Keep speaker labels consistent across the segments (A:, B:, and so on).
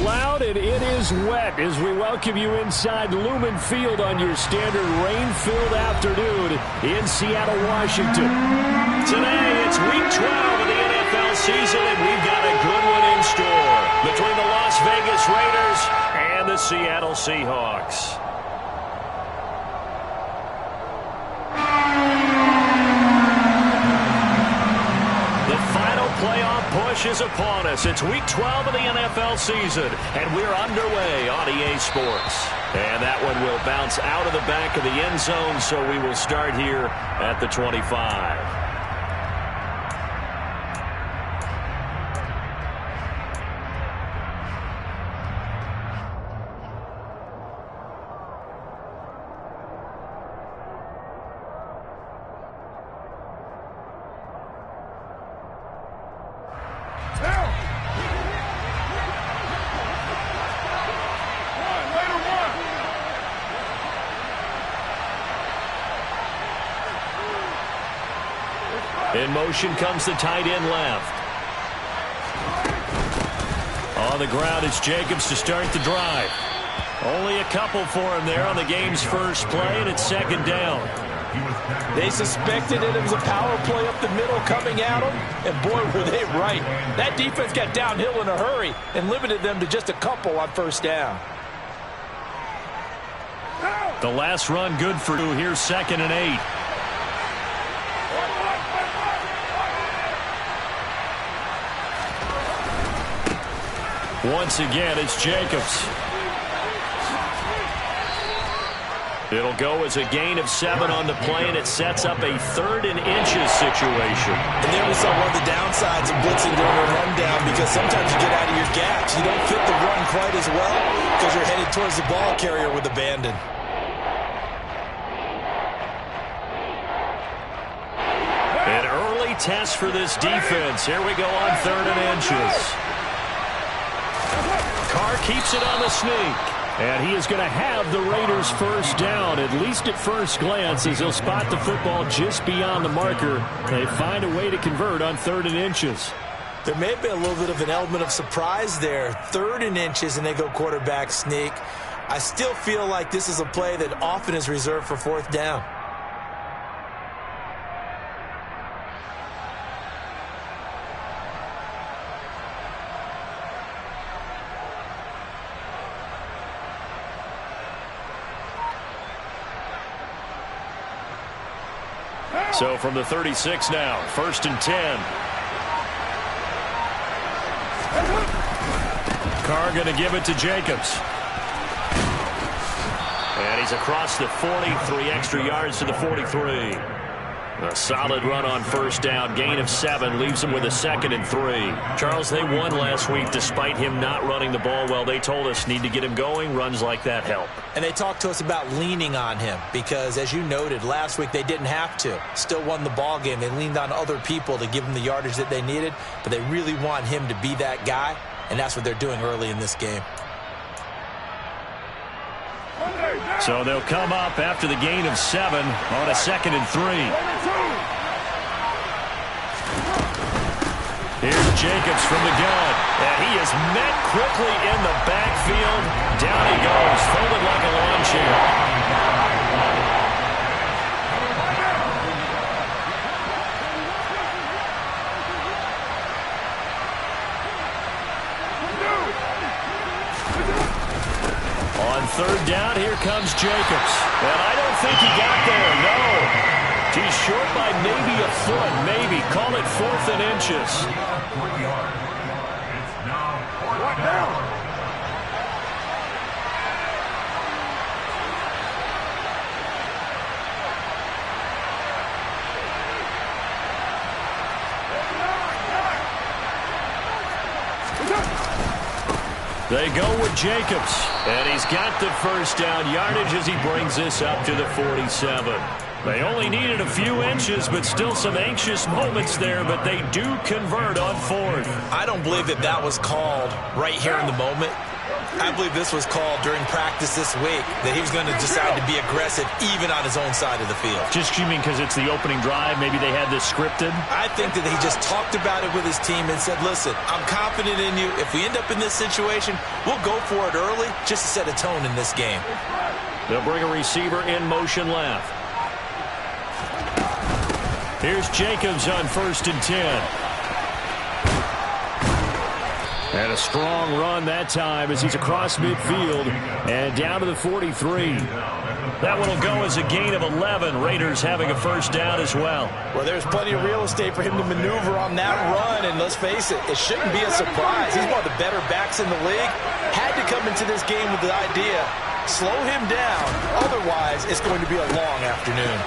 A: loud and it is wet as we welcome you inside Lumen Field on your standard rain-filled afternoon in Seattle, Washington. Today, it's week 12 of the NFL season, and we've got a good one in store between the Las Vegas Raiders and the Seattle Seahawks. Playoff push is upon us. It's week 12 of the NFL season, and we're underway on EA Sports. And that one will bounce out of the back of the end zone, so we will start here at the 25. In motion comes the tight end left. On the ground, it's Jacobs to start the drive. Only a couple for him there on the game's first play, and it's second down.
B: They suspected it was a power play up the middle coming at them, and boy, were they right. That defense got downhill in a hurry and limited them to just a couple on first down.
A: The last run good for two. Here's 2nd and 8. Once again, it's Jacobs. It'll go as a gain of 7 on the play, and it sets up a 3rd and inches situation.
B: And there we saw one of the downsides of blitzing during a rundown, because sometimes you get out of your gaps. You don't fit the run quite as well because you're headed towards the ball carrier with abandon.
A: An early test for this defense. Here we go on 3rd and inches. Carr keeps it on the sneak. And he is going to have the Raiders first down, at least at first glance, as he'll spot the football just beyond the marker. They find a way to convert on 3rd and inches.
B: There may be a little bit of an element of surprise there. 3rd and inches, and they go quarterback sneak. I still feel like this is a play that often is reserved for 4th down.
A: So from the 36 now, 1st and 10. Carr going to give it to Jacobs. And he's across the 43 extra yards to the 43. A solid run on first down. Gain of 7 leaves them with a 2nd and 3. Charles, they won last week despite him not running the ball well. They told us need to get him going. Runs like that help.
B: And they talked to us about leaning on him because, as you noted, last week they didn't have to. Still won the ball game. They leaned on other people to give them the yardage that they needed, but they really want him to be that guy, and that's what they're doing early in this game.
A: So they'll come up after the gain of 7 on a 2nd and 3. Here's Jacobs from the gun, and he is met quickly in the backfield. Down he goes, folded like a lawn chair. On 3rd down, here comes Jacobs. And I don't think he got there, no. He's short by maybe a foot, maybe. Call it 4th and inches.
C: It's now 4th down.
A: They go with Jacobs, and he's got the first down yardage as he brings this up to the 47. They only needed a few inches, but still some anxious moments there, but they do convert on 4th.
B: I don't believe that was called right here in the moment. I believe this was called during practice this week, that he was going to decide to be aggressive even on his own side of the field.
A: Just you mean because it's the opening drive? Maybe they had this scripted?
B: I think that he just talked about it with his team and said, listen, I'm confident in you. If we end up in this situation, we'll go for it early just to set a tone in this game.
A: They'll bring a receiver in motion left. Here's Jacobs on 1st and 10. And a strong run that time as he's across midfield and down to the 43. That one will go as a gain of 11. Raiders having a first down as well.
B: Well, there's plenty of real estate for him to maneuver on that run, and let's face it, it shouldn't be a surprise. He's one of the better backs in the league. Had to come into this game with the idea, slow him down, otherwise it's going to be a long afternoon.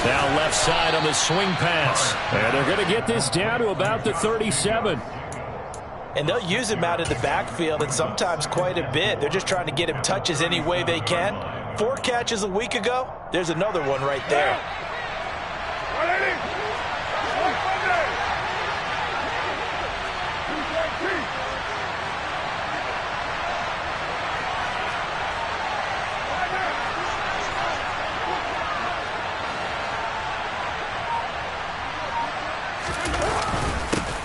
A: Now left side on the swing pass. And they're going to get this down to about the 37.
B: And they'll use him out of the backfield, and sometimes quite a bit. They're just trying to get him touches any way they can. 4 catches a week ago. There's another one right there.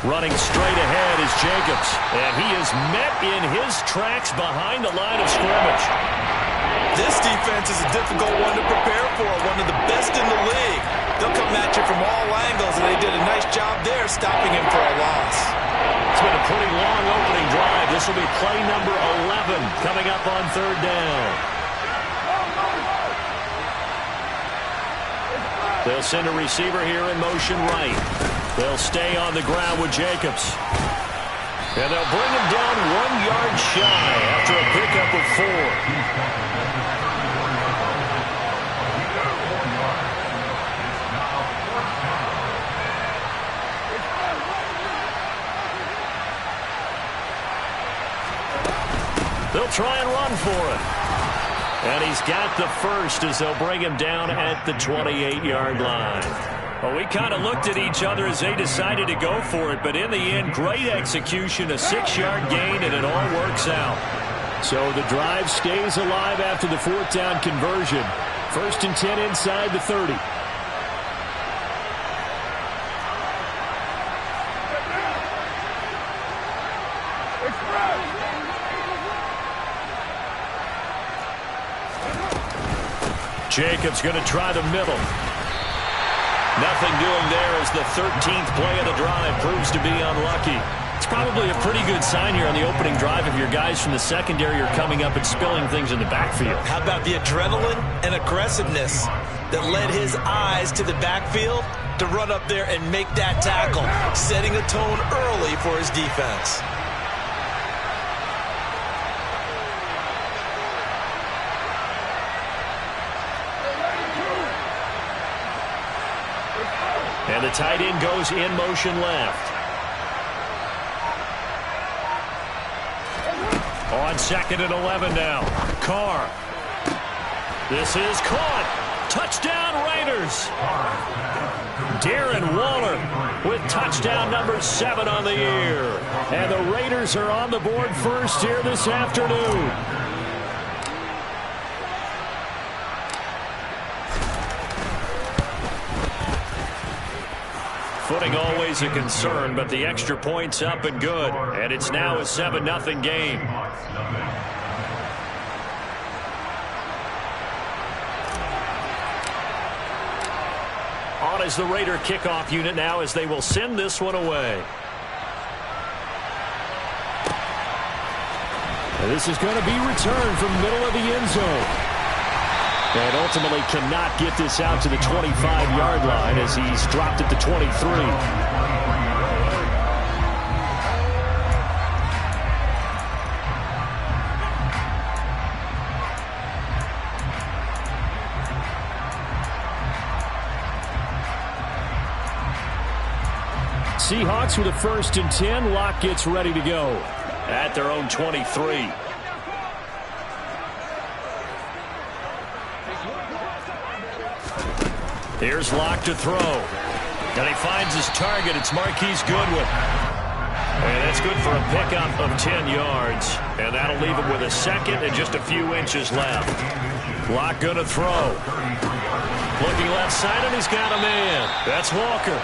A: Running straight ahead is Jacobs, and he is met in his tracks behind the line of scrimmage.
B: This defense is a difficult one to prepare for, one of the best in the league. They'll come at you from all angles, and they did a nice job there stopping him for a loss.
A: It's been a pretty long opening drive. This will be play number 11 coming up on 3rd down. They'll send a receiver here in motion right. They'll stay on the ground with Jacobs. And they'll bring him down 1 yard shy after a pickup of 4. They'll try and run for it. And he's got the first as they'll bring him down at the 28-yard line. Well, we kind of looked at each other as they decided to go for it, but in the end, great execution, a 6-yard gain, and it all works out. So the drive stays alive after the 4th down conversion. 1st and 10 inside the 30. Jacobs going to try the middle. Nothing doing there as the 13th play of the drive proves to be unlucky. It's probably a pretty good sign here on the opening drive if your guys from the secondary are coming up and spilling things in the backfield.
B: How about the adrenaline and aggressiveness that led his eyes to the backfield to run up there and make that tackle, setting a tone early for his defense.
A: And the tight end goes in motion left. On 2nd and 11 now. Carr. This is caught. Touchdown Raiders. Darren Waller with touchdown number 7 on the year. And the Raiders are on the board first here this afternoon. Footing always a concern, but the extra point's up and good. And it's now a 7-0 game. On is the Raider kickoff unit now as they will send this one away. And this is going to be returned from the middle of the end zone. And ultimately cannot get this out to the 25-yard line as he's dropped at the 23. Seahawks with a 1st and 10. Locke gets ready to go at their own 23. Here's Locke to throw. And he finds his target. It's Marquise Goodwin. And that's good for a pickup of 10 yards. And that'll leave him with a second and just a few inches left. Lock going to throw. Looking left side, and he's got a man. That's Walker.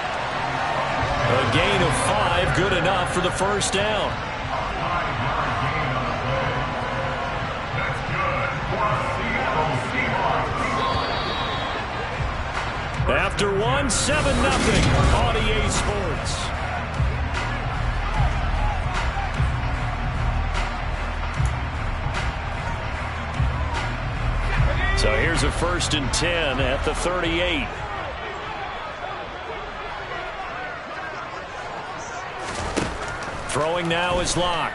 A: A gain of 5, good enough for the first down. After 1, 7-0 on EA Sports. So here's a 1st and 10 at the 38. Throwing now is Locke.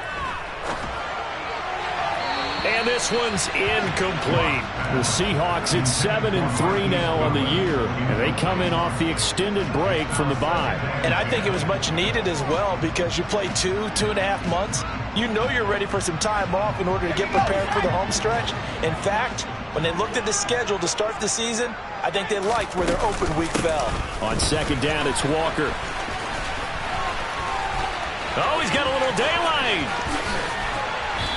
A: And this one's incomplete. The Seahawks at 7-3 now on the year, and they come in off the extended break from the bye.
B: And I think it was much needed as well, because you play 2.5 months. You know you're ready for some time off in order to get prepared for the home stretch. In fact, when they looked at the schedule to start the season, I think they liked where their open week fell.
A: On 2nd down, it's Walker. Oh, he's got a little daylight.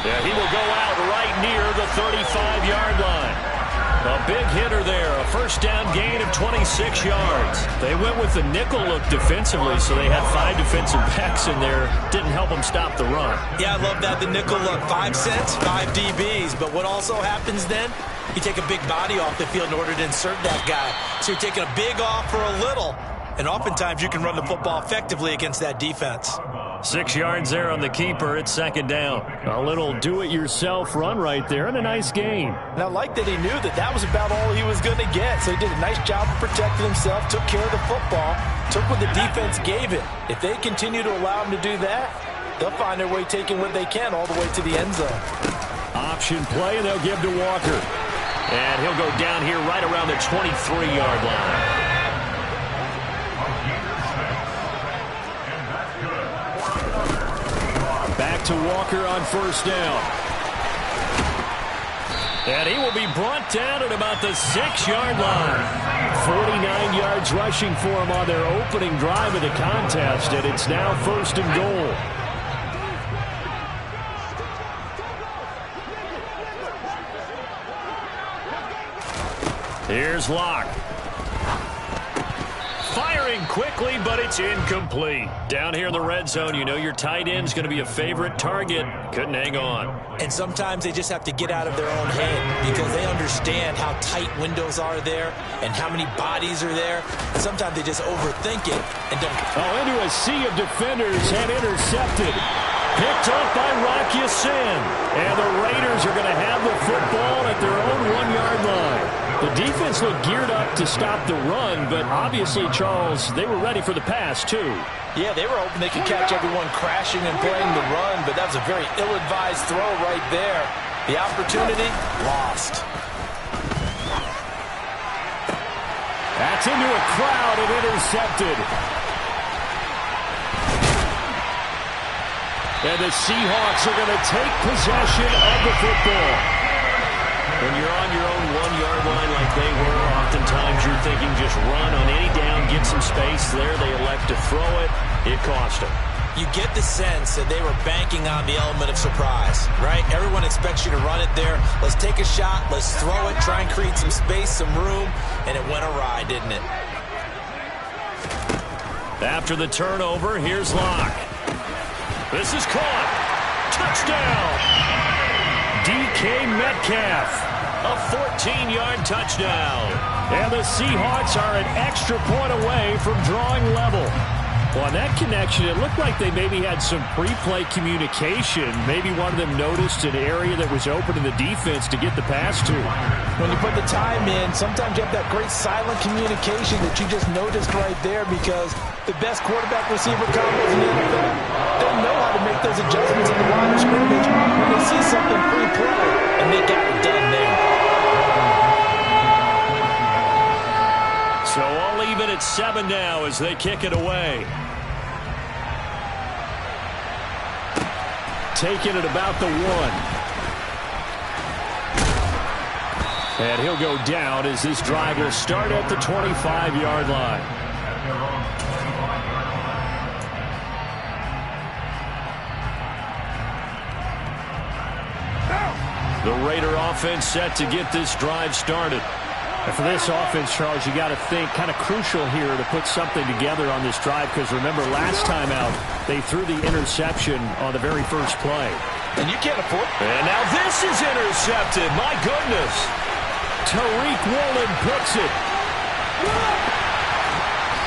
A: Yeah, he will go out right near the 35-yard line. A big hitter there, a 1st down gain of 26 yards. They went with the nickel look defensively, so they had 5 defensive backs in there. Didn't help them stop the run.
B: Yeah, I love that, the nickel look. 5 cents, 5 DBs. But what also happens then, you take a big body off the field in order to insert that guy. So you're taking a big off for a little. And oftentimes you can run the football effectively against that defense.
A: 6 yards there on the keeper at 2nd down. A little do-it-yourself run right there and a nice gain.
B: And I like that he knew that that was about all he was going to get. So he did a nice job of protecting himself, took care of the football, took what the defense gave it. If they continue to allow him to do that, they'll find their way taking what they can all the way to the end zone.
A: Option play, and they'll give to Walker. And he'll go down here right around the 23-yard line. Back to Walker on 1st down. And he will be brought down at about the 6-yard line. 49 yards rushing for him on their opening drive of the contest, and it's now 1st and goal. Here's Locke. Firing quickly, but it's incomplete. Down here in the red zone, you know your tight end's going to be a favorite target. Couldn't hang on.
B: And sometimes they just have to get out of their own head because they understand how tight windows are there and how many bodies are there. And sometimes they just overthink it and don't.
A: Oh, into a sea of defenders and intercepted. Picked up by Rock Ya-Sin. And the Raiders are going to have the football at their own 1-yard line. The defense looked geared up to stop the run, but obviously, Charles, they were ready for the pass, too.
B: Yeah, they were hoping they could catch everyone crashing and playing the run, but that was a very ill-advised throw right there. The opportunity, lost.
A: That's into a crowd and intercepted. And the Seahawks are going to take possession of the football. When you're on your own 1-yard line like they were, oftentimes you're thinking just run on any down, get some space there. They elect to throw it. It cost them.
B: You get the sense that they were banking on the element of surprise, right? Everyone expects you to run it there. Let's take a shot. Let's throw it. Try and create some space, some room. And it went awry, didn't it?
A: After the turnover, here's Locke. This is caught. Touchdown. DK Metcalf. A 14-yard touchdown. And the Seahawks are an extra point away from drawing level. Well, on that connection, it looked like they maybe had some pre-play communication. Maybe one of them noticed an area that was open in the defense to get the pass to.
B: When you put the time in, sometimes you have that great silent communication that you just noticed right there, because the best quarterback-receiver combos in the NFL, they know how to make those adjustments in the line of scrimmage when they see something pre-play, and they got it done there.
A: So all even at 7 now as they kick it away. Taking it about the 1. And he'll go down as this drive will start at the 25-yard line. The Raider offense set to get this drive started.
D: And for this offense, Charles, you got to think kind of crucial here to put something together on this drive, because remember last time out they threw the interception on the very first play.
B: And you can't afford.
A: And now this is intercepted. My goodness. Tariq Woolen picks it.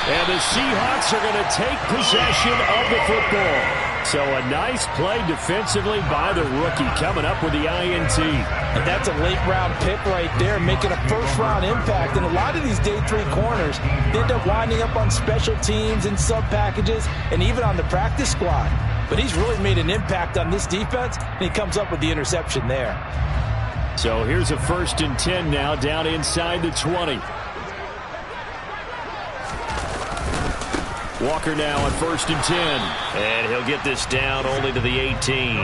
A: And the Seahawks are going to take possession of the football. So a nice play defensively by the rookie, coming up with the INT.
B: And that's a late-round pick right there, making a first-round impact. And a lot of these day 3 corners end up winding up on special teams and sub-packages and even on the practice squad. But he's really made an impact on this defense, and he comes up with the interception there.
A: So here's a 1st and 10 now, down inside the 20. Walker now on 1st and 10. And he'll get this down only to the 18.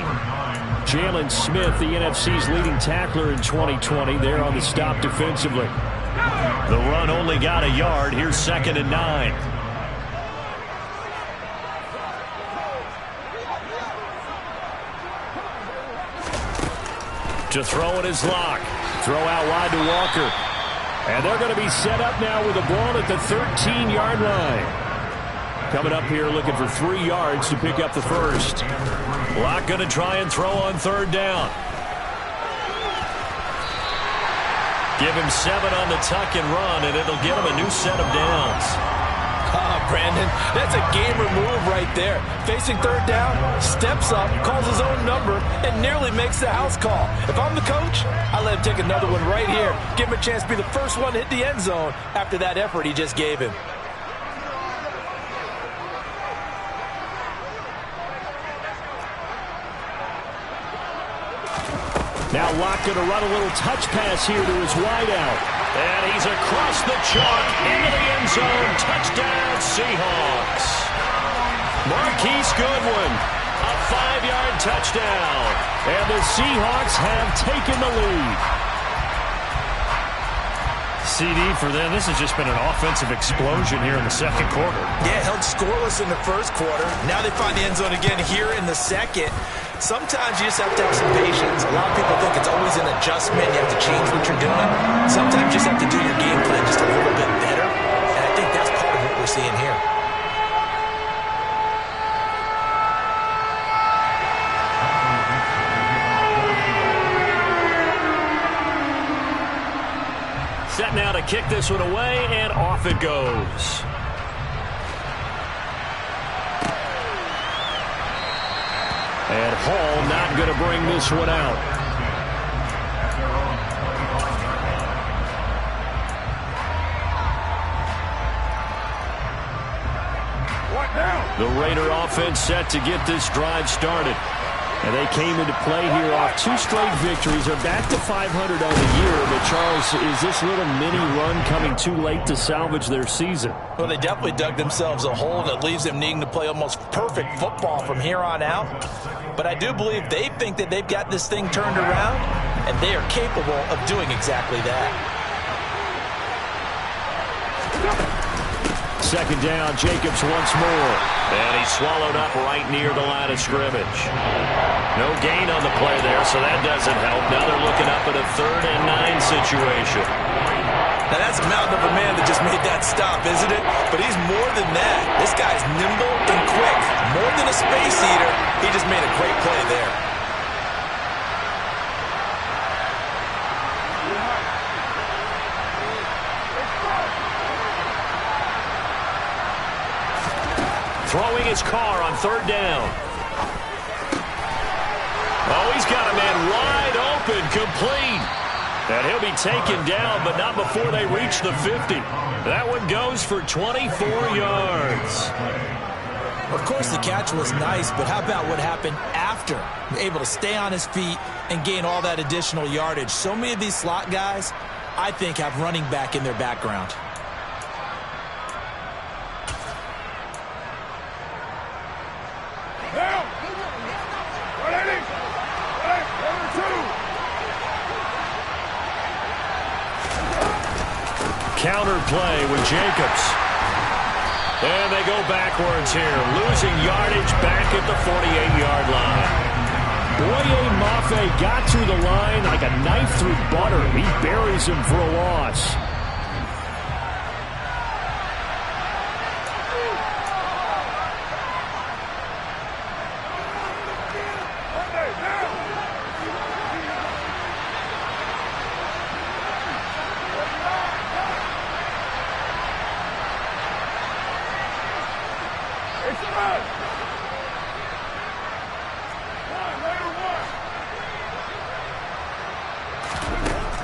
A: Jalen Smith, the NFC's leading tackler in 2020, there on the stop defensively. The run only got a yard. Here's 2nd and 9. To throw in his lock. Throw out wide to Walker. And they're going to be set up now with the ball at the 13-yard line. Coming up here looking for 3 yards to pick up the first. Locke going to try and throw on 3rd down. Give him 7 on the tuck and run, and it'll get him a new set of downs.
B: Brandon, that's a gamer move right there. Facing 3rd down, steps up, calls his own number, and nearly makes the house call. If I'm the coach, I let him take another one right here. Give him a chance to be the first one to hit the end zone after that effort he just gave him.
A: Now Locke going to run a little touch pass here to his wideout. And he's across the chalk into the end zone. Touchdown, Seahawks. Marquise Goodwin, a 5-yard touchdown. And the Seahawks have taken the lead.
D: CD for them. This has just been an offensive explosion here in the 2nd quarter.
B: Yeah, held scoreless in the 1st quarter. Now they find the end zone again here in the 2nd. Sometimes you just have to have some patience. A lot of people think it's always an adjustment. You have to change what you're doing. Sometimes you just have to do your game plan just a little bit better. And I think that's part of what we're seeing here.
A: Set now to kick this one away, and off it goes. And Hall not going to bring this one out.
C: What now?
A: The Raider offense set to get this drive started. And they came into play here off 2 straight victories. They're back to 500 on the year. But, Charles, is this little mini run coming too late to salvage their season?
B: Well, they definitely dug themselves a hole that leaves them needing to play almost perfect football from here on out. But I do believe they think that they've got this thing turned around, and they are capable of doing exactly that.
A: 2nd down, Jacobs once more. And he's swallowed up right near the line of scrimmage. No gain on the play there, so that doesn't help. Now they're looking up at a 3rd and 9 situation.
B: Now that's a mountain of a man that just made that stop, isn't it? But he's more than that. This guy's nimble and quick. More than a space eater. He just made a great play there.
A: Throwing his car on 3rd down. Oh, he's got a man wide open, complete. And he'll be taken down, but not before they reach the 50. That one goes for 24 yards.
B: Of course, the catch was nice, but how about what happened after? Able to stay on his feet and gain all that additional yardage. So many of these slot guys, I think, have running back in their background.
A: Counter play with Jacobs. And they go backwards here, losing yardage back at the 48-yard line. Boye Mafe got through the line like a knife through butter. He buries him for a loss.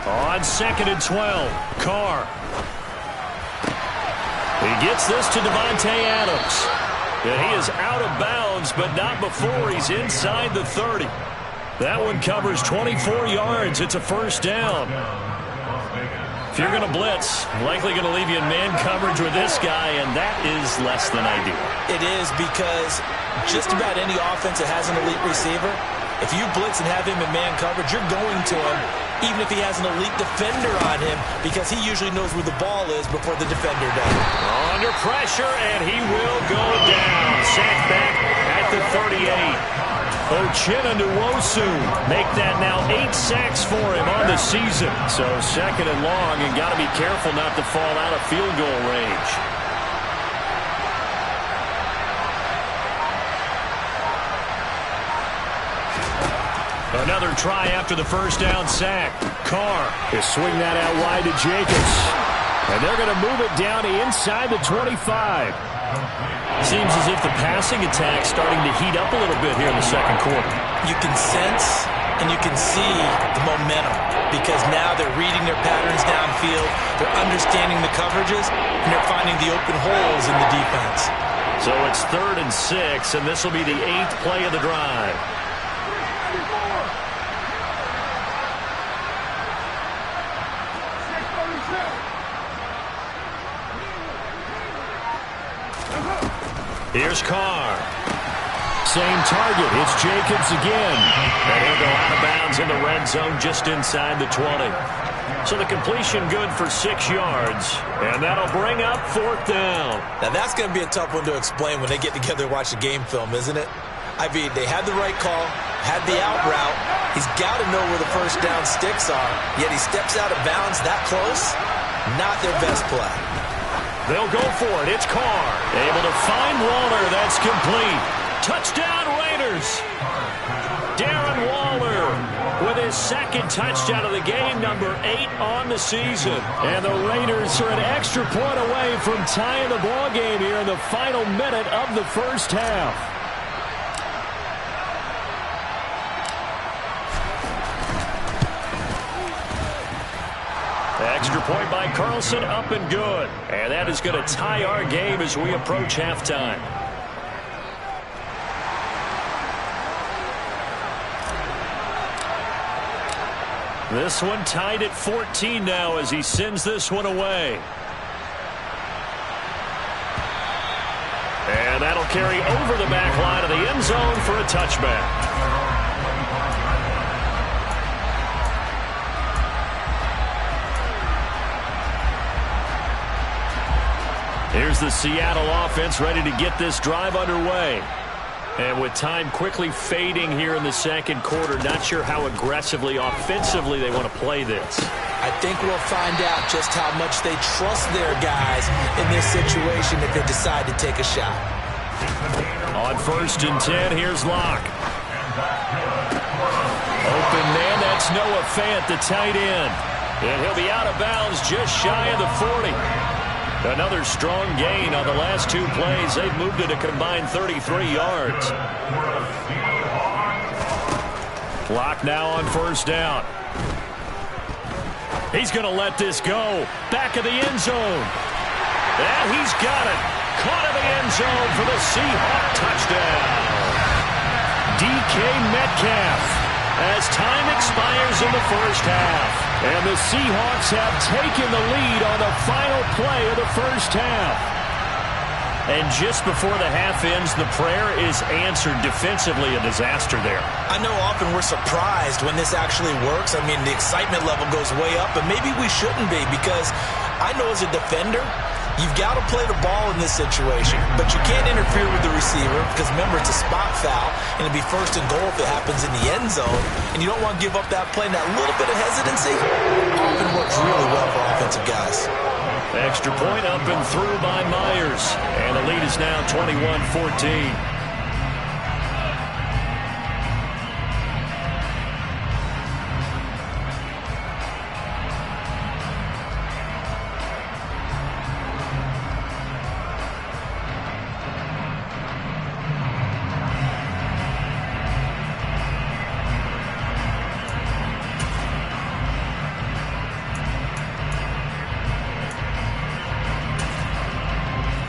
A: On 2nd and 12, Carr. He gets this to Devontae Adams. And he is out of bounds, but not before he's inside the 30. That one covers 24 yards. It's a first down. If you're going to blitz, likely going to leave you in man coverage with this guy, and that is less than ideal.
B: It is, because just about any offense that has an elite receiver, if you blitz and have him in man coverage, you're going to him, even if he has an elite defender on him, because he usually knows where the ball is before the defender does.
A: Under pressure, and he will go down. Sacked back at the 38. Uchenna Nwosu make that now 8 sacks for him on the season. So 2nd and long, and got to be careful not to fall out of field goal range. Another try after the first down sack. Carr will swing that out wide to Jacobs. And they're going to move it down to inside the 25.
D: Seems as if the passing attack's starting to heat up a little bit here in the second quarter.
B: You can sense and you can see the momentum, because now they're reading their patterns downfield, they're understanding the coverages, and they're finding the open holes in the defense.
A: So it's 3rd and 6, and this will be the 8th play of the drive. Here's Carr. Same target. It's Jacobs again. And he'll go out of bounds in the red zone just inside the 20. So the completion good for 6 yards. And that'll bring up 4th down.
B: Now that's going to be a tough one to explain when they get together and watch the game film, isn't it? I mean, they had the right call, had the out route. He's got to know where the first down sticks are. Yet he steps out of bounds that close. Not their best play.
A: They'll go for it. It's Carr. Able to find Waller. That's complete. Touchdown, Raiders. Darren Waller with his 2nd touchdown of the game, number 8 on the season. And the Raiders are an extra point away from tying the ball game here in the final minute of the first half. Extra point by Carlson, up and good. And that is going to tie our game as we approach halftime. This one tied at 14 now as he sends this one away. And that'll carry over the back line of the end zone for a touchback. Here's the Seattle offense ready to get this drive underway. And with time quickly fading here in the second quarter, not sure how aggressively, offensively they want to play this.
B: I think we'll find out just how much they trust their guys in this situation if they decide to take a shot.
A: On 1st and 10, here's Locke. Open man, that's Noah Fant, the tight end. And he'll be out of bounds just shy of the 40. Another strong gain on the last 2 plays. They've moved it a combined 33 yards. Clock now on 1st down. He's going to let this go. Back of the end zone. And he's got it. Caught in the end zone for the Seahawk touchdown. DK Metcalf as time expires in the first half. And the Seahawks have taken the lead on the final play of the first half. And just before the half ends, the prayer is answered. Defensively, a disaster there.
B: I know often we're surprised when this actually works. I mean, the excitement level goes way up, but maybe we shouldn't be, because I know as a defender, You've got to play the ball in this situation, but you can't interfere with the receiver because, remember, it's a spot foul, and it'll be first and goal if it happens in the end zone, and you don't want to give up that play. And that little bit of hesitancy often works really well for offensive guys.
A: Extra point up and through by Myers, and the lead is now 21-14.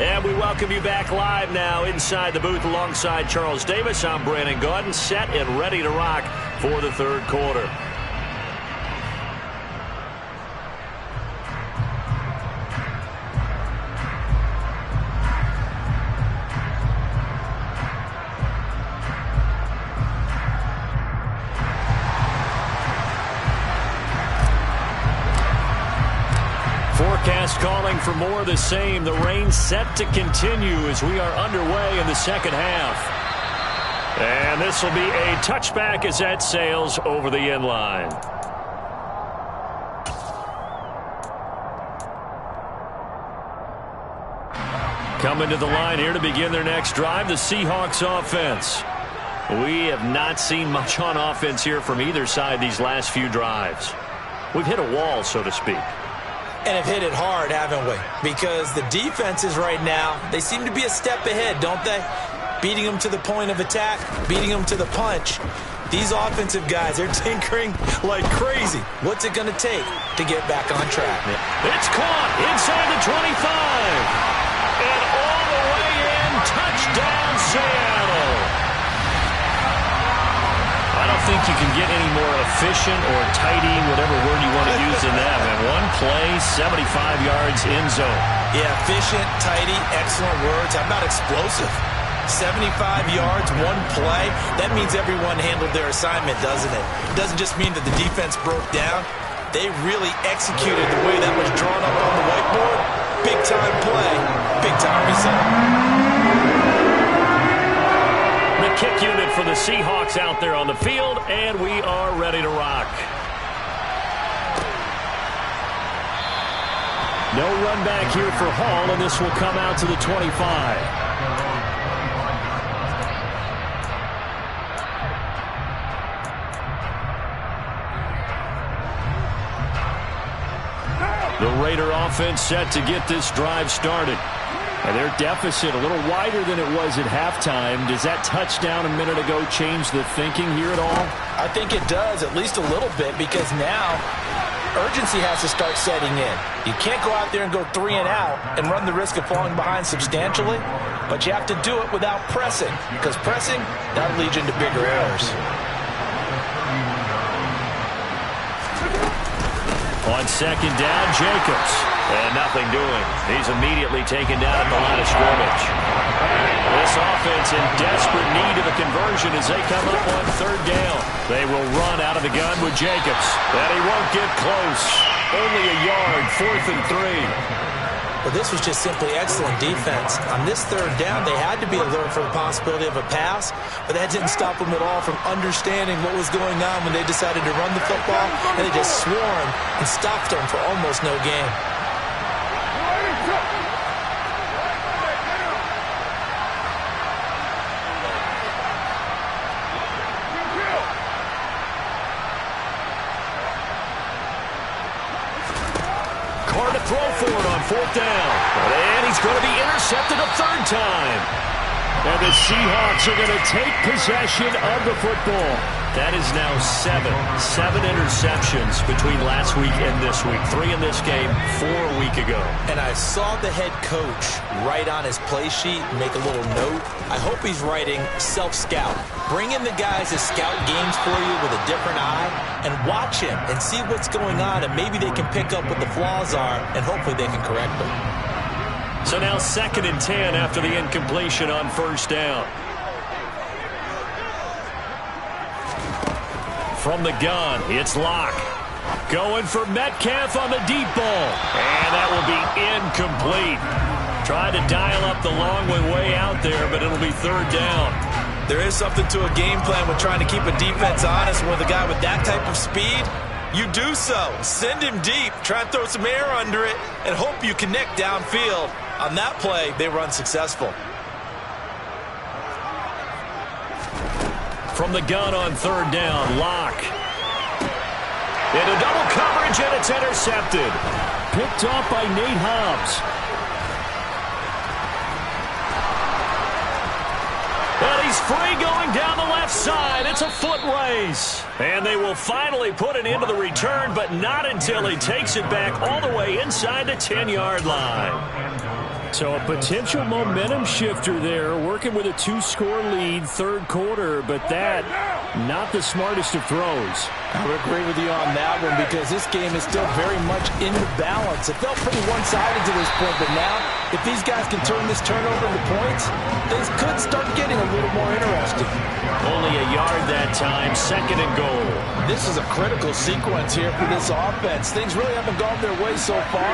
A: And we welcome you back live now inside the booth alongside Charles Davis. I'm Brandon Gaudin, set and ready to rock for the third quarter. Forecast calling for more of the same. The rain set to continue as we are underway in the second half. And this will be a touchback as that sails over the end line. Coming to the line here to begin their next drive, the Seahawks offense. We have not seen much on offense here from either side these last few drives. We've hit a wall, so to speak.
B: And have hit it hard, haven't we? Because the defenses right now, they seem to be a step ahead, don't they? Beating them to the point of attack, beating them to the punch. These offensive guys, they're tinkering like crazy. What's it going to take to get back on track?
A: It's caught inside the 25. And all the way in, touchdown Seattle. I don't think you can get any more efficient or tidy, whatever word you want to use in that. And one play, 75 yards in zone.
B: Yeah, efficient, tidy, excellent words. How about explosive? 75 yards, one play. That means everyone handled their assignment, doesn't it? It doesn't just mean that the defense broke down. They really executed the way that was drawn up on the whiteboard. Big-time play, big-time result.
A: The kick unit for the Seahawks out there on the field, and we are ready to rock. No run back here for Hall, and this will come out to the 25. The Raider offense set to get this drive started. And their deficit a little wider than it was at halftime. Does that touchdown a minute ago change the thinking here at all?
B: I think it does, at least a little bit, because now urgency has to start setting in. You can't go out there and go 3 and out and run the risk of falling behind substantially, but you have to do it without pressing, because pressing, that'll lead you into bigger errors.
A: On second down, Jacobs. And nothing doing. He's immediately taken down at the line of scrimmage. This offense in desperate need of a conversion as they come up on third down. They will run out of the gun with Jacobs. And he won't get close. Only a yard, 4th and 3.
B: Well, this was just simply excellent defense. On this third down, they had to be alert for the possibility of a pass, but that didn't stop them at all from understanding what was going on when they decided to run the football, and they just swarmed and stopped them for almost no gain.
A: Throw for it on 4th down. And he's going to be intercepted a third time. And the Seahawks are going to take possession of the football. That is now 7 interceptions between last week and this week. 3 in this game, 4 a week ago.
B: And I saw the head coach write on his play sheet, make a little note. I hope he's writing self-scout. Bring in the guys to scout games for you with a different eye and watch him and see what's going on, and maybe they can pick up what the flaws are, and hopefully they can correct them.
A: So now 2nd and 10 after the incompletion on 1st down. From the gun, it's Locke. Going for Metcalf on the deep ball. And that will be incomplete. Tried to dial up the long way out there, but it'll be third down.
B: There is something to a game plan with trying to keep a defense honest. With a guy with that type of speed, you do so. Send him deep, try and throw some air under it, and hope you connect downfield. On that play, they were unsuccessful.
A: From the gun on third down, Locke. Into double coverage, and it's intercepted. Picked off by Nate Hobbs. And he's free going down the left side. It's a foot race. And they will finally put it into the return, but not until he takes it back all the way inside the 10-yard line. So a potential momentum shifter there, working with a 2-score lead, third quarter, but that, not the smartest of throws.
B: I would agree with you on that one because this game is still very much in the balance. It felt pretty one-sided to this point, but now, if these guys can turn this turnover into points, things could start getting a little more interesting.
A: Only a yard that time, second and goal.
B: This is a critical sequence here for this offense. Things really haven't gone their way so far.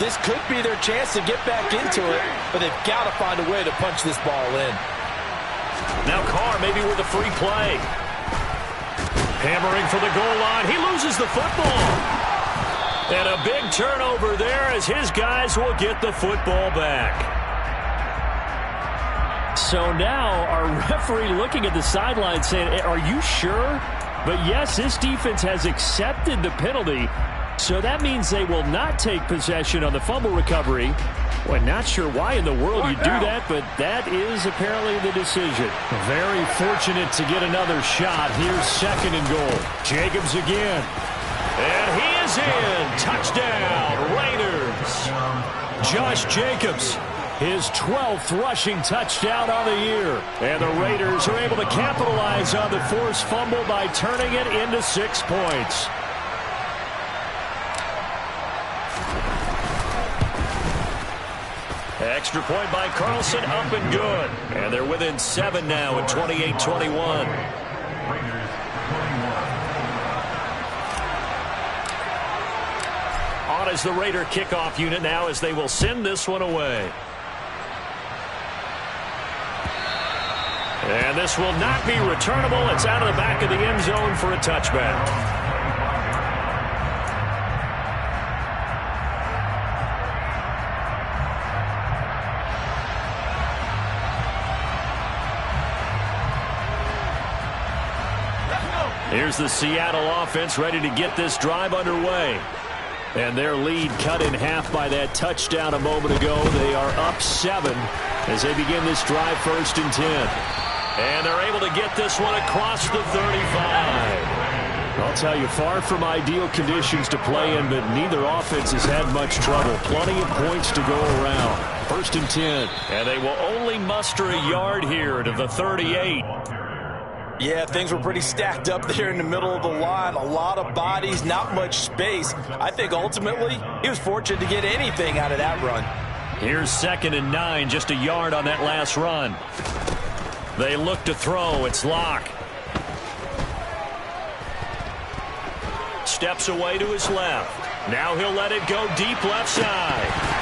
B: This could be their chance to get back into it, but they've got to find a way to punch this ball in.
A: Now Carr maybe with a free play. Hammering for the goal line. He loses the football. And a big turnover there as his guys will get the football back. So now our referee looking at the sideline saying, are you sure? But yes, this defense has accepted the penalty. So that means they will not take possession on the fumble recovery. Well, not sure why in the world you do that, but that is apparently the decision. Very fortunate to get another shot. Here's second and goal. Jacobs again. And he is in. Touchdown, Raiders. Josh Jacobs, his 12th rushing touchdown on the year. And the Raiders are able to capitalize on the forced fumble by turning it into 6 points. Extra point by Carlson, up and good. And they're within 7 now at 28-21. On is the Raider kickoff unit now as they will send this one away. And this will not be returnable. It's out of the back of the end zone for a touchback. Here's the Seattle offense ready to get this drive underway. And their lead cut in half by that touchdown a moment ago. They are up 7 as they begin this drive, 1st and 10. And they're able to get this one across the 35. I'll tell you, far from ideal conditions to play in, but neither offense has had much trouble. Plenty of points to go around. 1st and 10. And they will only muster a yard here to the 38.
B: Yeah, things were pretty stacked up there in the middle of the line. A lot of bodies, not much space. I think ultimately he was fortunate to get anything out of that run.
A: Here's 2nd and 9, just a yard on that last run. They look to throw. It's Locke. Steps away to his left. Now he'll let it go deep left side.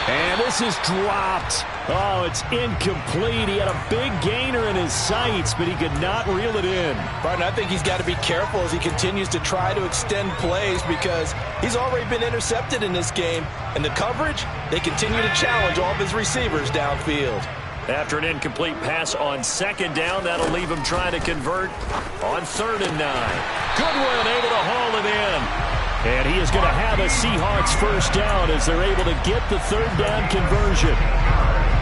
A: And this is dropped. Oh, it's incomplete. He had a big gainer in his sights, but he could not reel it in.
B: Barton, I think he's got to be careful as he continues to try to extend plays because he's already been intercepted in this game. And the coverage, they continue to challenge all of his receivers downfield.
A: After an incomplete pass on 2nd down, that'll leave him trying to convert on 3rd and 9. Goodwin able to haul it in. And he is going to have a Seahawks first down as they're able to get the 3rd down conversion.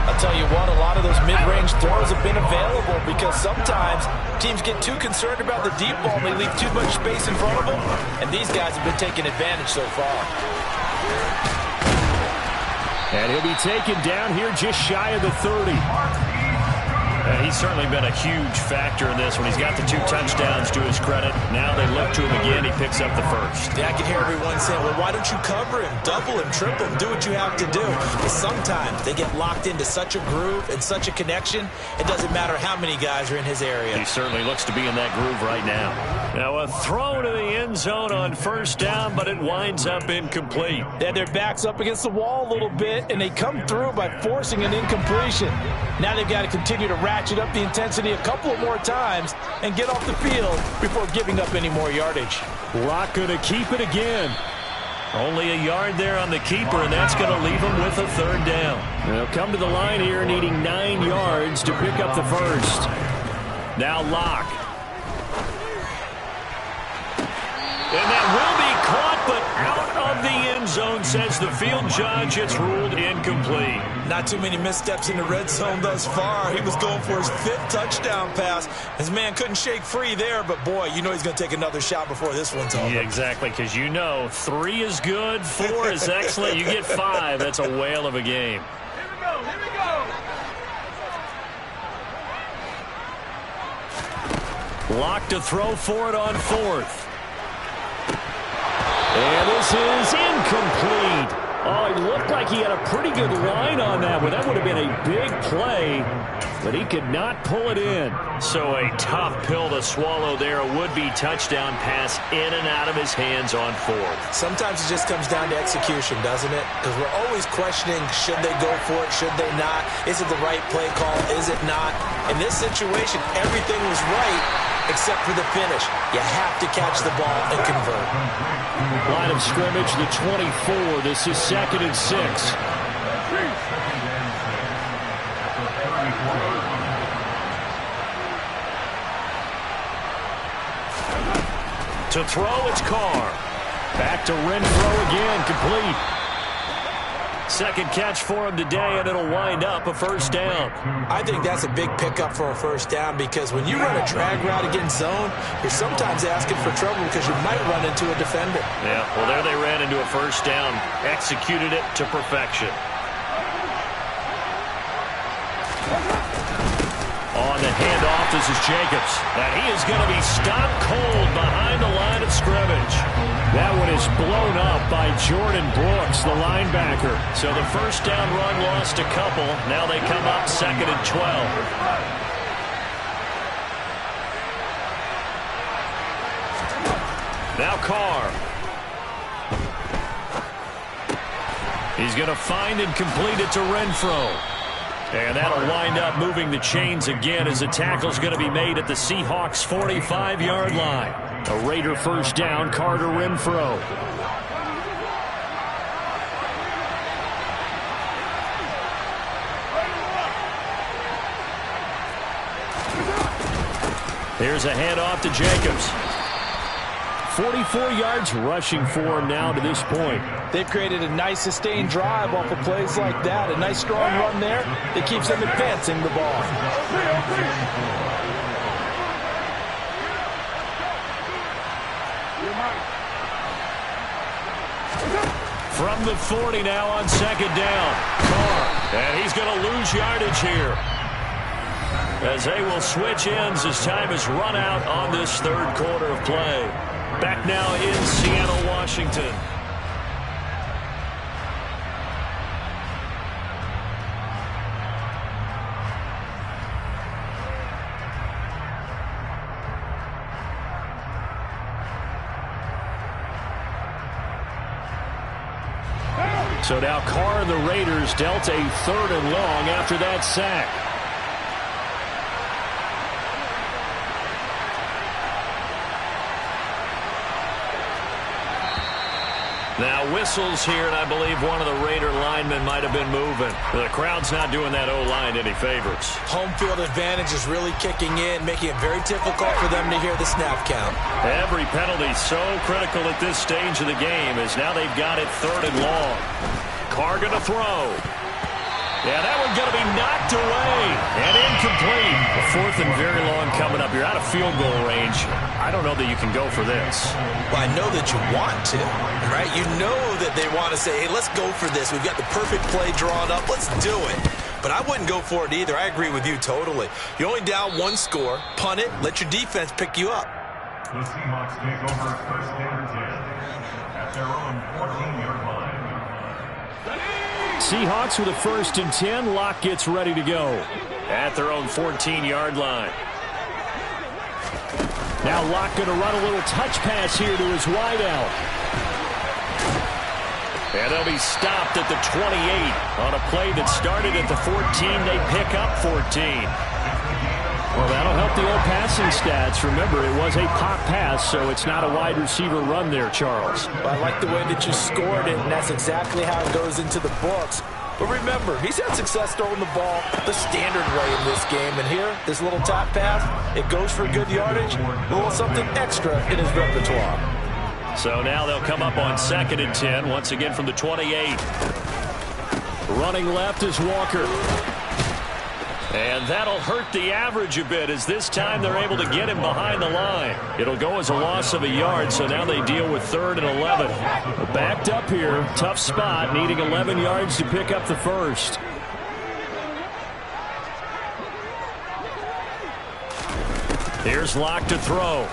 B: I'll tell you what, a lot of those mid-range throws have been available because sometimes teams get too concerned about the deep ball and they leave too much space in front of them. And these guys have been taking advantage so far.
A: And he'll be taken down here just shy of the 30.
D: He's certainly been a huge factor in this when he's got the 2 touchdowns to his credit. Now they look to him again. He picks up the first.
B: Yeah, I can hear everyone saying, well, why don't you cover him, double him, triple him, do what you have to do. But sometimes they get locked into such a groove and such a connection, it doesn't matter how many guys are in his area.
D: He certainly looks to be in that groove right now. Now a throw to the end zone on first down, but it winds up incomplete.
B: Yeah, their back's up against the wall a little bit, and they come through by forcing an incompletion. Now they've got to continue to ratchet up the intensity a couple of more times and get off the field before giving up any more yardage.
D: Rock going to keep it again. Only a yard there on the keeper, and that's going to leave him with a third down. They'll come to the line here needing 9 yards to pick up the first. Now Locke. And that will be caught, but out of the end zone, says the field judge. It's ruled incomplete.
B: Not too many missteps in the red zone thus far. He was going for his 5th touchdown pass. His man couldn't shake free there, but boy, you know he's going to take another shot before this one's over.
D: Yeah, exactly, because you know 3 is good, 4 is excellent. You get 5. That's a whale of a game.
C: Here we go, here we go.
D: Locke to throw for it on 4th. And this is incomplete. Oh, it looked like he had a pretty good line on that one. That would have been a big play, but he could not pull it in. So a tough pill to swallow there. A would-be touchdown pass in and out of his hands on 4th.
B: Sometimes it just comes down to execution, doesn't it? Because we're always questioning, should they go for it, should they not? Is it the right play call, is it not? In this situation, everything was right except for the finish. You have to catch the ball and convert.
D: Line of scrimmage, the 24. This is 2nd and 6. To throw, it's Carr. Back to Renfro again, complete. Second catch for him today, and it'll wind up a first down.
B: I think that's a big pickup for a first down because when you run a drag route against zone, you're sometimes asking for trouble because you might run into a defender.
D: Yeah, well, there they ran into a first down. Executed it to perfection. On the handoff, this is Jacobs. And he is going to be stopped cold behind the line of scrimmage. That one is blown up by Jordan Brooks, the linebacker. So the first down run lost a couple. Now they come up 2nd and 12. Now Carr. He's going to find and complete it to Renfro. And that'll wind up moving the chains again as the tackle's going to be made at the Seahawks' 45-yard line. A Raider first down, Carter Renfro. Here's a handoff to Jacobs. 44 yards rushing for him now to this point.
B: They've created a nice sustained drive off of plays like that. A nice strong run there that keeps them advancing the ball.
D: From the 40 now on 2nd down. Carr. And he's going to lose yardage here, as they will switch ends as time is run out on this 3rd quarter of play. Back now in Seattle, Washington. So now Carr and the Raiders dealt a 3rd and long after that sack. Now whistles here, and I believe one of the Raider linemen might have been moving. The crowd's not doing that O-line any favors.
B: Home field advantage is really kicking in, making it very difficult for them to hear the snap count.
D: Every penalty so critical at this stage of the game, as now they've got it 3rd and long. Carr going to throw. Yeah, that one's going to be knocked away and incomplete. A 4th and very long coming up. You're out of field goal range. I don't know that you can go for this.
B: Well, I know that you want to, right? You know that they want to say, hey, let's go for this. We've got the perfect play drawn up. Let's do it. But I wouldn't go for it either. I agree with you totally. You're only down one score. Punt it. Let your defense pick you up.
C: The Seahawks take over first and 10 at their own 14-yard line.
A: Seahawks with a first and 10. Locke gets ready to go.
D: At their own 14-yard line.
A: Now Locke going to run a little touch pass here to his wideout.
D: And they'll be stopped at the 28 on a play that started at the 14. They pick up 14.
A: Well, that'll help the old passing stats. Remember, it was a pop pass, so it's not a wide receiver run there, Charles.
B: Well, I like the way that you scored it, and that's exactly how it goes into the books. But remember, he's had success throwing the ball the standard way in this game. And here, this little top pass, it goes for good yardage, a little something extra in his repertoire.
D: So now they'll come up on 2nd and 10, once again from the 28.
A: Running left is Walker.
D: And that'll hurt the average a bit, as this time they're able to get him behind the line. It'll go as a loss of a yard, so now they deal with 3rd and 11.
A: Backed up here, tough spot, needing 11 yards to pick up the first.
D: Here's Locke to throw.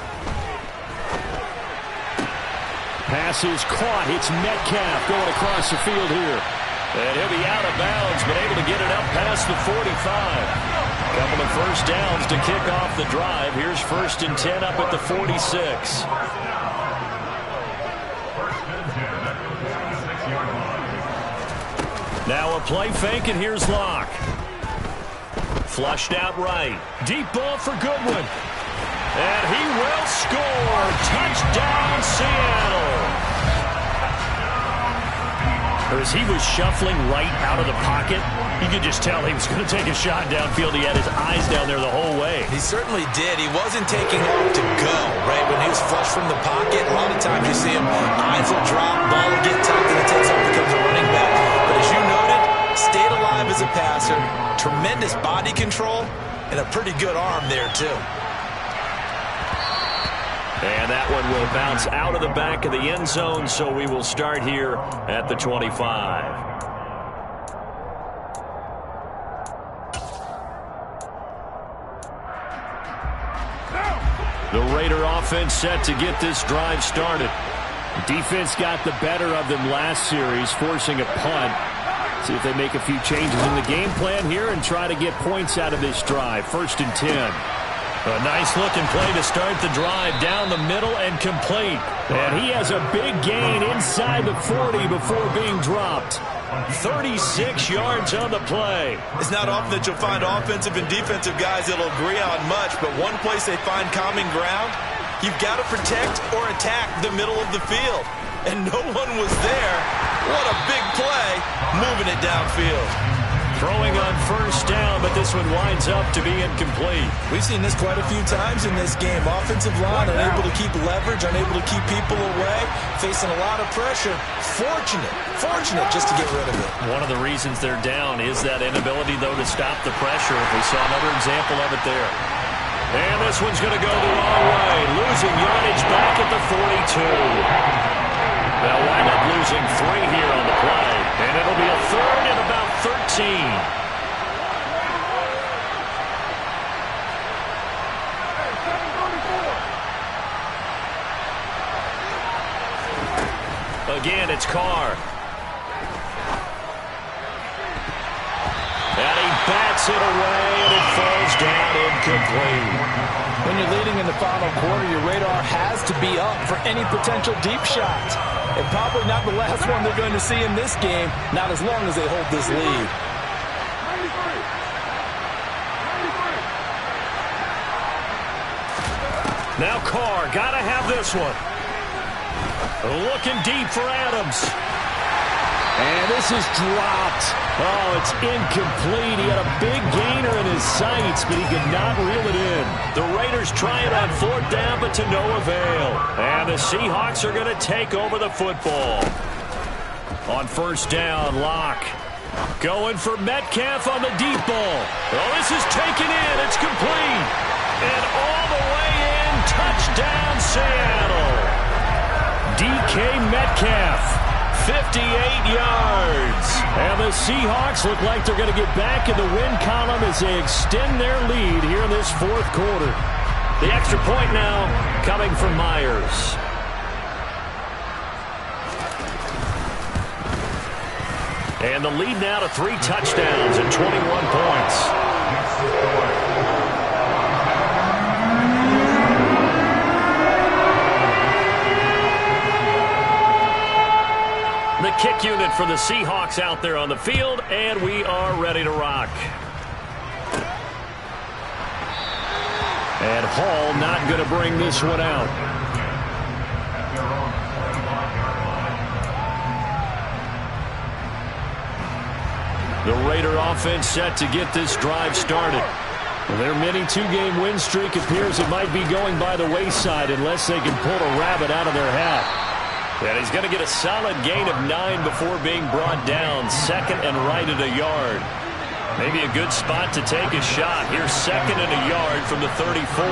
A: Pass is caught. It's Metcalf going across the field here.
D: And he'll be out of bounds, but able to get it up past the 45. Couple of first downs to kick off the drive. Here's 1st and 10 up at the 46. Now a play fake, and here's Locke. Flushed out right. Deep ball for Goodwin. And he will score. Touchdown, Seattle. As he was shuffling right out of the pocket, you could just tell he was going to take a shot downfield. He had his eyes down there the whole way.
B: He certainly did. He wasn't taking off to go, right? When he was flush from the pocket, a lot of times you see him, eyes will drop, ball will get tucked, and it takes off, becomes a running back. But as you noted, stayed alive as a passer, tremendous body control, and a pretty good arm there, too.
D: And that one will bounce out of the back of the end zone, so we will start here at the 25. The Raider offense set to get this drive started.
A: Defense got the better of them last series, forcing a punt. See if they make a few changes in the game plan here and try to get points out of this drive. 1st and 10.
D: A nice-looking play to start the drive down the middle and complete.
A: And he has a big gain inside the 40 before being dropped.
D: 36 yards on the play.
B: It's not often that you'll find offensive and defensive guys that'll agree on much, but one place they find common ground, you've got to protect or attack the middle of the field. And no one was there. What a big play, moving it downfield.
D: Throwing on 1st down, but this one winds up to be incomplete.
B: We've seen this quite a few times in this game. Offensive line unable to keep leverage, unable to keep people away, facing a lot of pressure. Fortunate just to get rid of it.
D: One of the reasons they're down is that inability, though, to stop the pressure. We saw another example of it there. And this one's going to go the wrong way, losing yardage back at the 42. They'll wind up losing 3 here on the play, and it'll be a 3rd and about 13. Again, it's Carr. And he bats it away, and it falls down incomplete.
E: When you're leading in the final quarter, your radar has to be up for any potential deep shots. And probably not the last one they're going to see in this game, not as long as they hold this lead.
D: Now Carr, got to have this one. Looking deep for Adams.
A: And this is dropped. Oh, it's incomplete. He had a big gainer in his sights, but he could not reel it in.
D: The Raiders try it on 4th down, but to no avail. And the Seahawks are going to take over the football. On 1st down, Locke going for Metcalf on the deep ball. Oh, this is taken in. It's complete. And all the way in, touchdown Seattle. DK Metcalf.
A: 58 yards. And the Seahawks look like they're going to get back in the win column as they extend their lead here in this fourth quarter. The extra point now coming from Myers. And the lead now to 3 touchdowns and 21 points. The kick unit for the Seahawks out there on the field, and we are ready to rock. And Hall not going to bring this one out. The Raider offense set to get this drive started. Their mini 2-game win streak appears it might be going by the wayside unless they can pull a rabbit out of their hat. And he's going to get a solid gain of 9 before being brought down. Second and right at a yard. Maybe a good spot to take a shot. Here's second and a yard from the 34.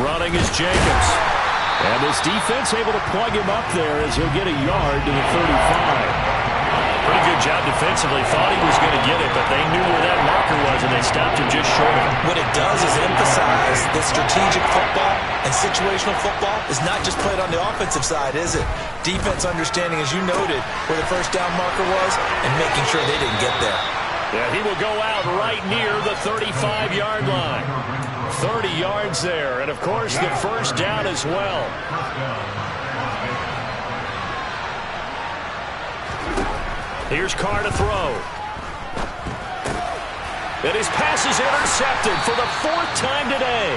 A: Running is Jacobs. And this defense able to plug him up there as he'll get a yard to the 35. Pretty good job defensively. Thought he was going to get it, but they knew where that marker was, and they stopped him just short of it.
B: What it does is emphasize that strategic football and situational football is not just played on the offensive side, is it? Defense understanding, as you noted, where the first down marker was and making sure they didn't get there.
A: Yeah, he will go out right near the 35-yard line. 30 yards there, and, of course, the first down as well. Here's Carr to throw. And his pass is intercepted for the 4th time today.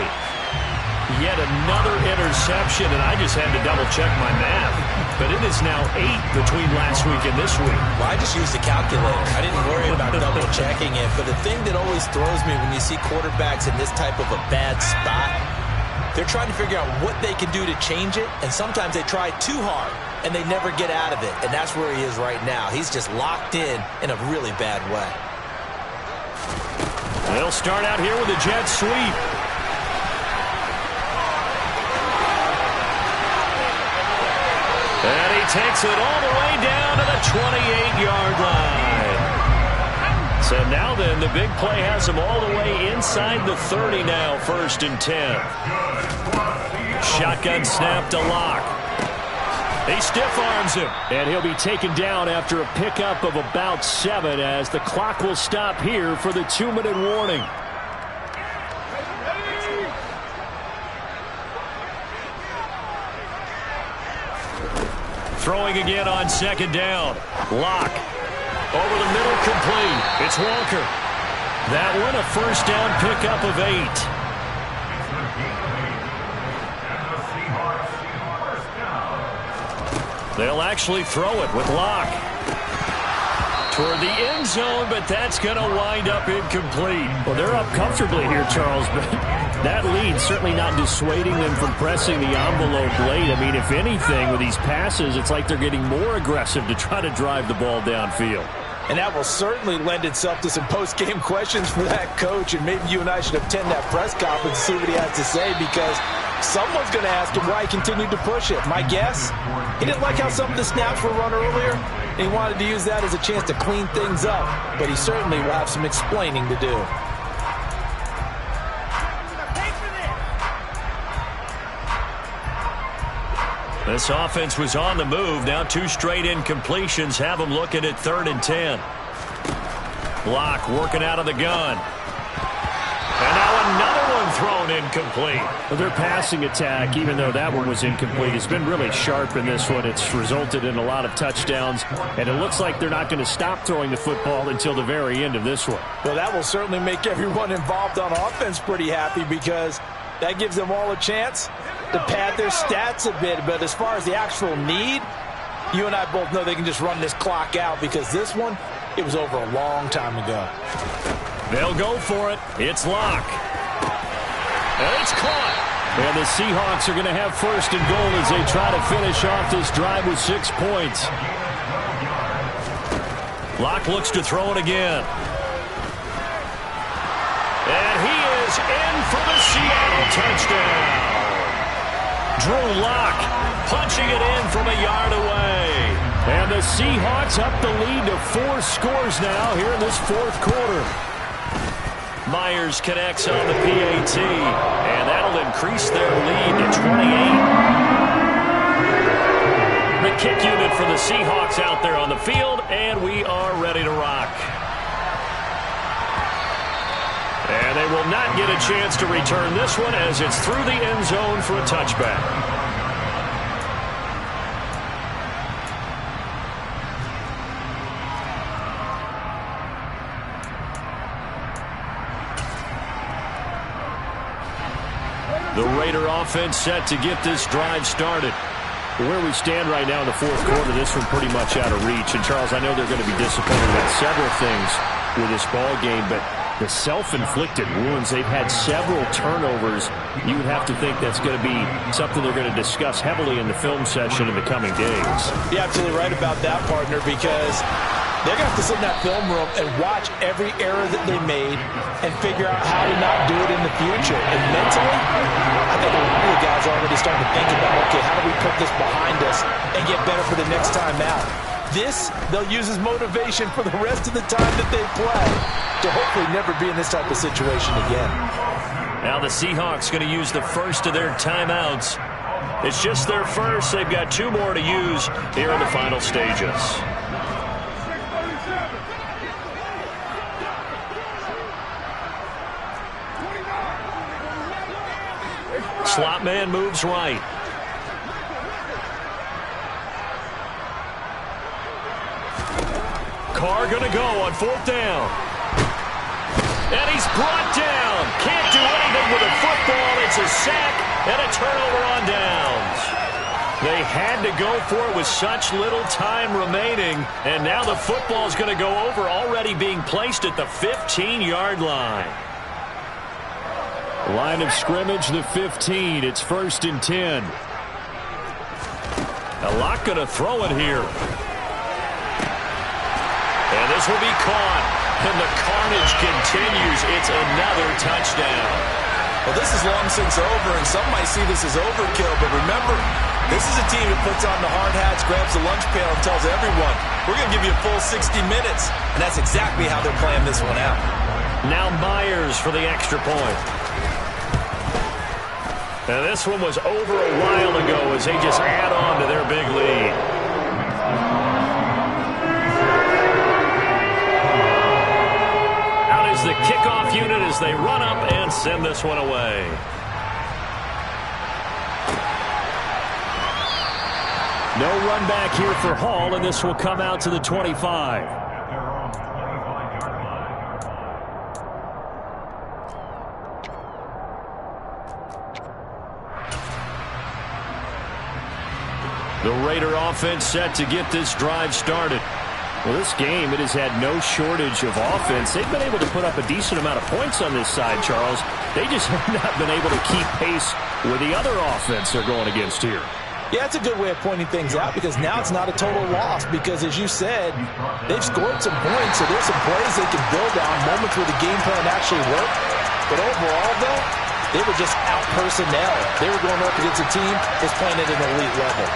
A: Yet another interception, and I just had to double-check my math. But it is now 8 between last week and this week.
B: Well, I just used a calculator. I didn't worry about double-checking it. But the thing that always throws me when you see quarterbacks in this type of a bad spot, they're trying to figure out what they can do to change it, and sometimes they try too hard, and they never get out of it. And that's where he is right now. He's just locked in a really bad way.
A: They'll start out here with a jet sweep. And he takes it all the way down to the 28-yard line. So now then, the big play has him all the way inside the 30 now, 1st and 10. Shotgun snap to Locke. He stiff-arms him. And he'll be taken down after a pickup of about 7 as the clock will stop here for the 2-minute warning. Throwing again on 2nd down. Locke. Over the middle, complete. It's Walker. That one, a first down pickup of 8. They'll actually throw it with Locke. Toward the end zone, but that's going to wind up incomplete. Well, they're up comfortably here, Charles, but that lead certainly not dissuading them from pressing the envelope late. I mean, if anything, with these passes, it's like they're getting more aggressive to try to drive the ball downfield.
E: And that will certainly lend itself to some post-game questions for that coach, and maybe you and I should attend that press conference and see what he has to say, because someone's going to ask him why he continued to push it. My guess, he didn't like how some of the snaps were run earlier, and he wanted to use that as a chance to clean things up, but he certainly will have some explaining to do.
A: This offense was on the move. Now 2 straight incompletions have them looking at 3rd and 10. Block working out of the gun. And now another one thrown incomplete. Well, their passing attack, even though that one was incomplete, has been really sharp in this one. It's resulted in a lot of touchdowns, and it looks like they're not going to stop throwing the football until the very end of this one.
E: Well, that will certainly make everyone involved on offense pretty happy, because that gives them all a chance to pad their stats a bit. But as far as the actual need, you and I both know they can just run this clock out, because this one, it was over a long time ago.
A: They'll go for it. It's Locke. And it's caught. And the Seahawks are going to have 1st and goal as they try to finish off this drive with 6 points. Locke looks to throw it again. And he is in for the Seattle touchdown. Drew Lock punching it in from a yard away. And the Seahawks up the lead to 4 scores now here in this fourth quarter. Myers connects on the PAT, and that'll increase their lead to 28. The kick unit for the Seahawks out there on the field, and we are ready to rock. And they will not get a chance to return this one as it's through the end zone for a touchback. The Raider offense set to get this drive started. Where we stand right now in the fourth quarter, this one pretty much out of reach. And, Charles, I know they're going to be disappointed about several things with this ball game, but the self-inflicted wounds, they've had several turnovers. You would have to think that's going to be something they're going to discuss heavily in the film session in the coming days.
E: You're absolutely right about that, partner, because they're going to have to sit in that film room and watch every error that they made and figure out how to not do it in the future. And mentally, I think the guys are already starting to think about, okay, how do we put this behind us and get better for the next time out? This, they'll use as motivation for the rest of the time that they play to hopefully never be in this type of situation again.
A: Now the Seahawks going to use the first of their timeouts. It's just their first. They've got 2 more to use here in the final stages. Slot man moves right. Carr going to go on 4th down. And he's brought down. Can't do anything with a football. It's a sack and a turnover on downs. They had to go for it with such little time remaining. And now the football's going to go over, already being placed at the 15-yard line. Line of scrimmage, the 15. It's 1st and 10. A lot going to throw it here. And this will be caught. And the carnage continues. It's another touchdown.
B: Well, this is long since over, and some might see this as overkill. But remember, this is a team that puts on the hard hats, grabs the lunch pail, and tells everyone, we're going to give you a full 60 minutes. And that's exactly how they're playing this one out.
A: Now Myers for the extra point. And this one was over a while ago as they just add on to their big lead. Out is the kickoff unit as they run up and send this one away. No run back here for Hall, and this will come out to the 25. The Raider offense set to get this drive started. Well, this game, it has had no shortage of offense. They've been able to put up a decent amount of points on this side, Charles. They just have not been able to keep pace with the other offense they're going against here.
E: Yeah, it's a good way of pointing things out because now it's not a total loss because, as you said, they've scored some points, so there's some plays they can build on, moments where the game plan actually worked. But overall, though, they were just out personnel. They were going up against a team that's playing at an elite level.